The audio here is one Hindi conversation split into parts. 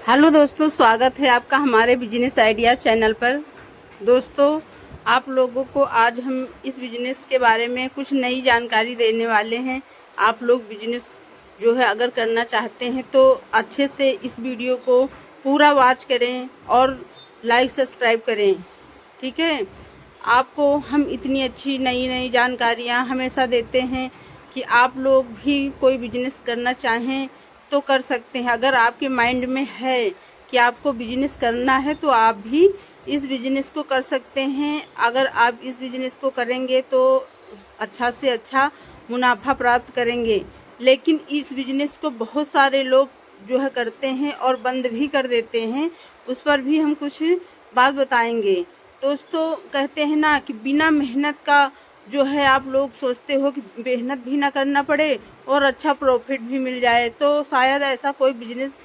हेलो दोस्तों, स्वागत है आपका हमारे बिजनेस आइडिया चैनल पर। दोस्तों, आप लोगों को आज हम इस बिजनेस के बारे में कुछ नई जानकारी देने वाले हैं। आप लोग बिजनेस जो है अगर करना चाहते हैं तो अच्छे से इस वीडियो को पूरा वॉच करें और लाइक सब्सक्राइब करें। ठीक है, आपको हम इतनी अच्छी नई नई जानकारियाँ हमेशा देते हैं कि आप लोग भी कोई बिजनेस करना चाहें तो कर सकते हैं। अगर आपके माइंड में है कि आपको बिजनेस करना है तो आप भी इस बिजनेस को कर सकते हैं। अगर आप इस बिजनेस को करेंगे तो अच्छा से अच्छा मुनाफा प्राप्त करेंगे। लेकिन इस बिजनेस को बहुत सारे लोग जो है करते हैं और बंद भी कर देते हैं, उस पर भी हम कुछ बात बताएंगे। दोस्तों, कहते हैं ना कि बिना मेहनत का जो है आप लोग सोचते हो कि मेहनत भी ना करना पड़े और अच्छा प्रॉफिट भी मिल जाए, तो शायद ऐसा कोई बिजनेस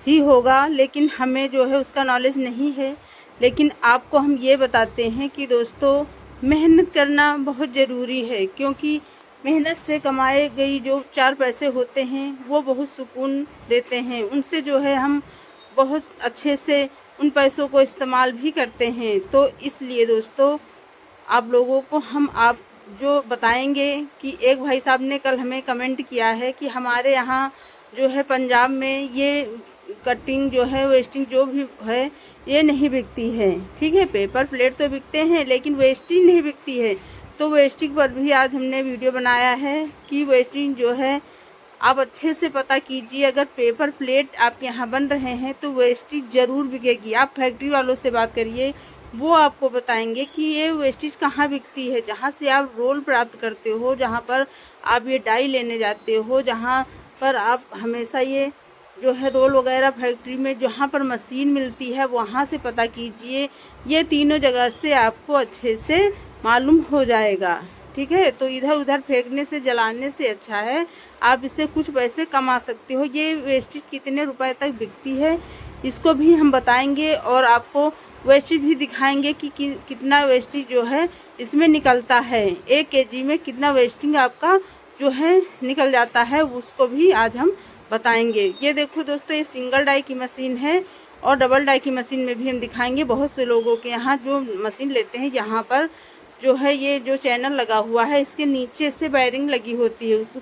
ही होगा। लेकिन हमें जो है उसका नॉलेज नहीं है। लेकिन आपको हम ये बताते हैं कि दोस्तों, मेहनत करना बहुत ज़रूरी है, क्योंकि मेहनत से कमाए गई जो 4 पैसे होते हैं वो बहुत सुकून देते हैं। उनसे जो है हम बहुत अच्छे से उन पैसों को इस्तेमाल भी करते हैं। तो इसलिए दोस्तों, आप लोगों को हम आप जो बताएंगे कि एक भाई साहब ने कल हमें कमेंट किया है कि हमारे यहाँ जो है पंजाब में ये कटिंग जो है वेस्टिंग जो भी है ये नहीं बिकती है। ठीक है, पेपर प्लेट तो बिकते हैं लेकिन वेस्टिंग नहीं बिकती है। तो वेस्टिंग पर भी आज हमने वीडियो बनाया है कि वेस्टिंग जो है आप अच्छे से पता कीजिए। अगर पेपर प्लेट आपके यहाँ बन रहे हैं तो वेस्टिज ज़रूर बिकेगी। आप फैक्ट्री वालों से बात करिए, वो आपको बताएंगे कि ये वेस्टिज कहाँ बिकती है। जहाँ से आप रोल प्राप्त करते हो, जहाँ पर आप ये डाई लेने जाते हो, जहाँ पर आप हमेशा ये जो है रोल वगैरह फैक्ट्री में जहाँ पर मशीन मिलती है वहाँ से पता कीजिए। ये तीनों जगह से आपको अच्छे से मालूम हो जाएगा। ठीक है, तो इधर उधर फेंकने से जलाने से अच्छा है आप इससे कुछ पैसे कमा सकते हो। ये वेस्टेज कितने रुपए तक बिकती है इसको भी हम बताएंगे और आपको वेस्टेज भी दिखाएंगे कि कितना वेस्टेज जो है इसमें निकलता है। 1 केजी में कितना वेस्टिंग आपका जो है निकल जाता है, उसको भी आज हम बताएंगे। ये देखो दोस्तों, ये सिंगल डाई की मशीन है और डबल डाई की मशीन में भी हम दिखाएंगे। बहुत से लोगों के यहाँ जो मशीन लेते हैं, यहाँ पर जो है ये जो चैनल लगा हुआ है इसके नीचे से वायरिंग लगी होती है। उस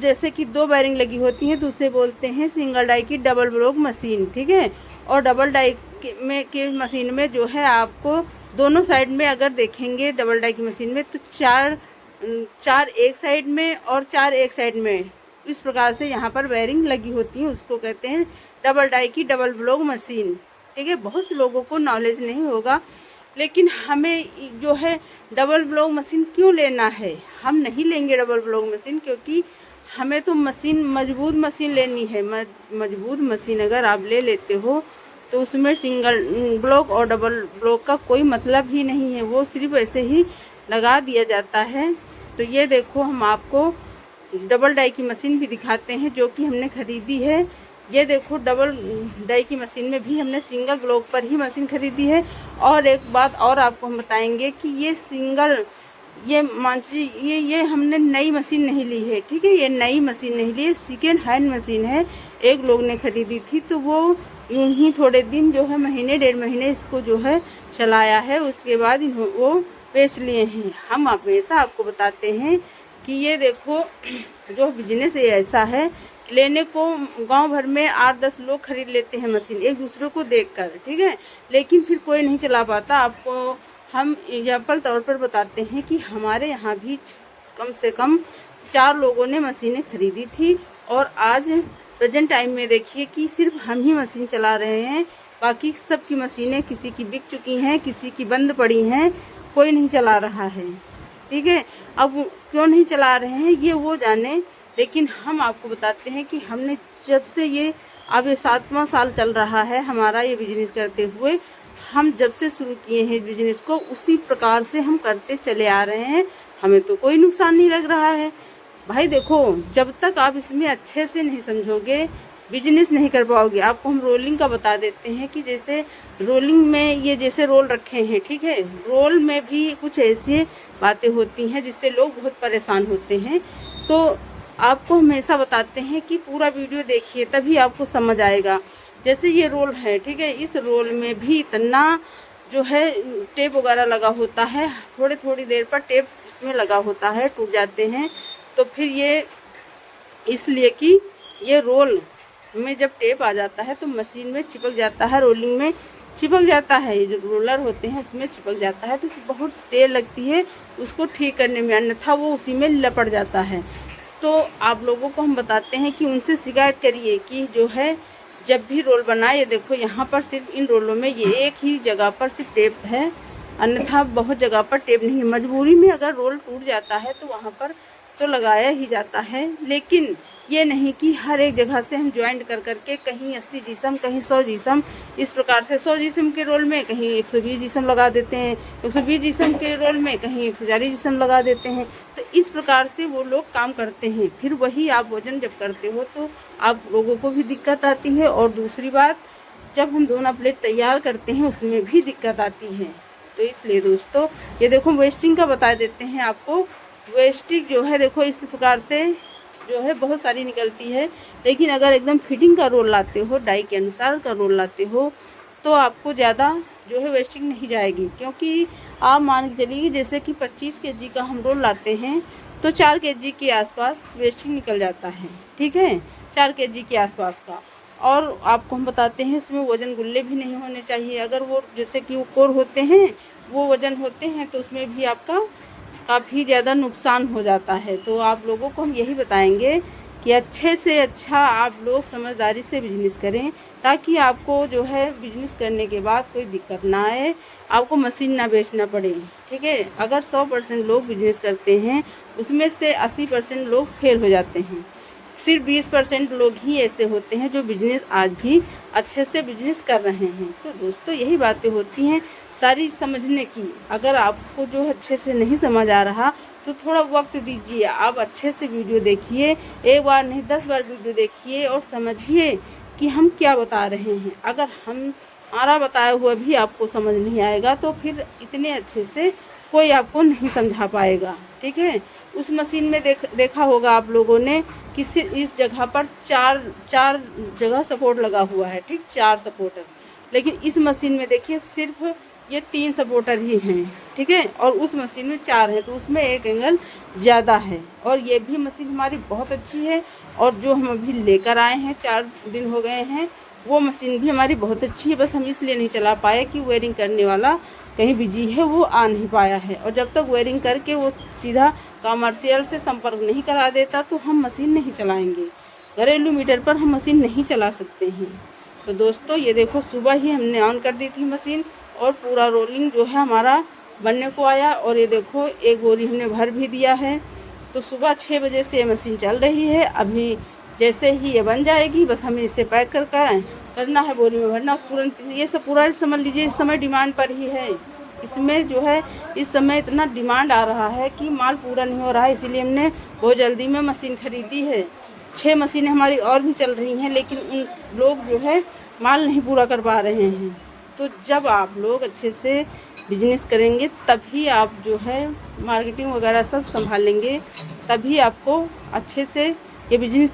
जैसे कि 2 वायरिंग लगी होती हैं तो उसे बोलते हैं सिंगल डाई की डबल ब्लॉक मशीन। ठीक है, और डबल डाई की मशीन में जो है आपको दोनों साइड में अगर देखेंगे डबल डाई की मशीन में तो 4 एक साइड में और 4 एक साइड में, इस प्रकार से यहाँ पर वायरिंग लगी होती है। उसको कहते हैं डबल डाई की डबल ब्लॉक मशीन। ठीक है, बहुत से लोगों को नॉलेज नहीं होगा, लेकिन हमें जो है डबल ब्लॉक मशीन क्यों लेना है। हम नहीं लेंगे डबल ब्लॉक मशीन, क्योंकि हमें तो मशीन मजबूत मशीन लेनी है। मजबूत मशीन अगर आप ले लेते हो तो उसमें सिंगल ब्लॉक और डबल ब्लॉक का कोई मतलब ही नहीं है, वो सिर्फ ऐसे ही लगा दिया जाता है। तो ये देखो, हम आपको डबल डाई की मशीन भी दिखाते हैं जो कि हमने ख़रीदी है। ये देखो, डबल डाई की मशीन में भी हमने सिंगल ब्लॉक पर ही मशीन ख़रीदी है। और एक बात और आपको हम बताएंगे कि ये सिंगल ये हमने नई मशीन नहीं ली है। ठीक है, ये नई मशीन नहीं ली है, सेकेंड हैंड मशीन है। एक लोग ने ख़रीदी थी तो वो यूँ ही थोड़े दिन जो है महीने 1.5 महीने इसको जो है चलाया है, उसके बाद वो बेच लिए हैं। हम हमेशा आपको बताते हैं कि ये देखो, जो बिजनेस ये ऐसा है, लेने को गांव भर में 8-10 लोग खरीद लेते हैं मशीन एक दूसरे को देखकर। ठीक है, लेकिन फिर कोई नहीं चला पाता। आपको हम एग्जाम्पल तौर पर बताते हैं कि हमारे यहाँ भी कम से कम 4 लोगों ने मशीनें खरीदी थी और आज प्रेजेंट टाइम में देखिए कि सिर्फ हम ही मशीन चला रहे हैं। बाकी सब की मशीनें किसी की बिक चुकी हैं, किसी की बंद पड़ी हैं, कोई नहीं चला रहा है। ठीक है, अब क्यों नहीं चला रहे हैं ये वो जाने, लेकिन हम आपको बताते हैं कि हमने जब से अब ये 7वां साल चल रहा है हमारा ये बिजनेस करते हुए। हम जब से शुरू किए हैं बिजनेस को उसी प्रकार से हम करते चले आ रहे हैं। हमें तो कोई नुकसान नहीं लग रहा है। भाई देखो, जब तक आप इसमें अच्छे से नहीं समझोगे बिजनेस नहीं कर पाओगे। आपको हम रोलिंग का बता देते हैं कि जैसे रोलिंग में ये जैसे रोल रखे हैं, ठीक है, रोल में भी कुछ ऐसी बातें होती हैं जिससे लोग बहुत परेशान होते हैं। तो आपको हमेशा बताते हैं कि पूरा वीडियो देखिए, तभी आपको समझ आएगा। जैसे ये रोल है, ठीक है, इस रोल में भी इतना जो है टेप वगैरह लगा होता है, थोड़ी देर पर टेप इसमें लगा होता है, टूट जाते हैं। तो फिर ये इसलिए कि ये रोल में जब टेप आ जाता है तो मशीन में चिपक जाता है, रोलिंग में चिपक जाता है, ये जो रोलर होते हैं उसमें चिपक जाता है, तो बहुत देर लगती है उसको ठीक करने में, अन्यथा वो उसी में लपट जाता है। तो आप लोगों को हम बताते हैं कि उनसे शिकायत करिए कि जो है जब भी रोल बनाए, ये देखो यहाँ पर सिर्फ इन रोलों में ये एक ही जगह पर सिर्फ टेप है, अन्यथा बहुत जगह पर टेप नहीं है। मजबूरी में अगर रोल टूट जाता है तो वहाँ पर तो लगाया ही जाता है, लेकिन ये नहीं कि हर एक जगह से हम ज्वाइंट कर करके कहीं 80 जीसम कहीं 100 जीसम, इस प्रकार से 100 जीसम के रोल में कहीं 120 जीसम लगा देते हैं, 120 जीसम के रोल में कहीं 140 जीसम लगा देते हैं। तो इस प्रकार से वो लोग काम करते हैं। फिर वही आप वजन जब करते हो तो आप लोगों को भी दिक्कत आती है, और दूसरी बात जब हम दोना प्लेट तैयार करते हैं उसमें भी दिक्कत आती है। तो इसलिए दोस्तों ये देखो वेस्टिंग का बता देते हैं आपको। वेस्टिंग जो है देखो इस प्रकार से जो है बहुत सारी निकलती है, लेकिन अगर एकदम फिटिंग का रोल लाते हो, डाई के अनुसार का रोल लाते हो, तो आपको ज़्यादा जो है वेस्टिंग नहीं जाएगी। क्योंकि आप मान के चलिए जैसे कि 25 केजी का हम रोल लाते हैं तो 4 केजी के आसपास वेस्टिंग निकल जाता है, ठीक है, 4 केजी के आसपास का। और आपको हम बताते हैं उसमें वज़न गुल्ले भी नहीं होने चाहिए। अगर वो जैसे कि वो कोर होते हैं, वो वज़न होते हैं, तो उसमें भी आपका काफ़ी ज़्यादा नुकसान हो जाता है। तो आप लोगों को हम यही बताएंगे कि अच्छे से अच्छा आप लोग समझदारी से बिजनेस करें, ताकि आपको जो है बिजनेस करने के बाद कोई दिक्कत ना आए, आपको मशीन ना बेचना पड़े, ठीक है। अगर 100% लोग बिजनेस करते हैं उसमें से 80% लोग फेल हो जाते हैं, सिर्फ 20% लोग ही ऐसे होते हैं जो बिजनेस आज भी अच्छे से बिजनेस कर रहे हैं। तो दोस्तों यही बातें होती हैं सारी समझने की। अगर आपको जो अच्छे से नहीं समझ आ रहा तो थोड़ा वक्त दीजिए, आप अच्छे से वीडियो देखिए, एक बार नहीं 10 बार वीडियो देखिए और समझिए कि हम क्या बता रहे हैं। अगर हमारा बताया हुआ भी आपको समझ नहीं आएगा तो फिर इतने अच्छे से कोई आपको नहीं समझा पाएगा, ठीक है। उस मशीन में देखा होगा आप लोगों ने कि सिर्फ इस जगह पर चार जगह सपोर्ट लगा हुआ है, ठीक, 4 सपोर्टर, लेकिन इस मशीन में देखिए सिर्फ ये 3 सपोर्टर ही हैं, ठीक है, और उस मशीन में 4 है, तो उसमें एक एंगल ज़्यादा है। और ये भी मशीन हमारी बहुत अच्छी है, और जो हम अभी लेकर आए हैं 4 दिन हो गए हैं, वो मशीन भी हमारी बहुत अच्छी है। बस हम इसलिए नहीं चला पाए कि वायरिंग करने वाला कहीं बिजी है, वो आ नहीं पाया है, और जब तक वायरिंग करके वो सीधा कमर्शियल से संपर्क नहीं करा देता तो हम मशीन नहीं चलाएंगे। घरेलू मीटर पर हम मशीन नहीं चला सकते हैं। तो दोस्तों ये देखो सुबह ही हमने ऑन कर दी थी मशीन, और पूरा रोलिंग जो है हमारा बनने को आया, और ये देखो एक बोरी हमने भर भी दिया है। तो सुबह 6 बजे से ये मशीन चल रही है। अभी जैसे ही ये बन जाएगी बस हमें इसे पैक करना है, बोरी में भरना तुरंत। ये सब पूरा समझ लीजिए इस समय डिमांड पर ही है। इसमें जो है इस समय इतना डिमांड आ रहा है कि माल पूरा नहीं हो रहा है, इसीलिए हमने बहुत जल्दी में मशीन खरीदी है। 6 मशीनें हमारी और भी चल रही हैं, लेकिन उन लोग जो है माल नहीं पूरा कर पा रहे हैं। तो जब आप लोग अच्छे से बिजनेस करेंगे तभी आप जो है मार्केटिंग वगैरह सब संभालेंगे, तभी आपको अच्छे से ये बिजनेस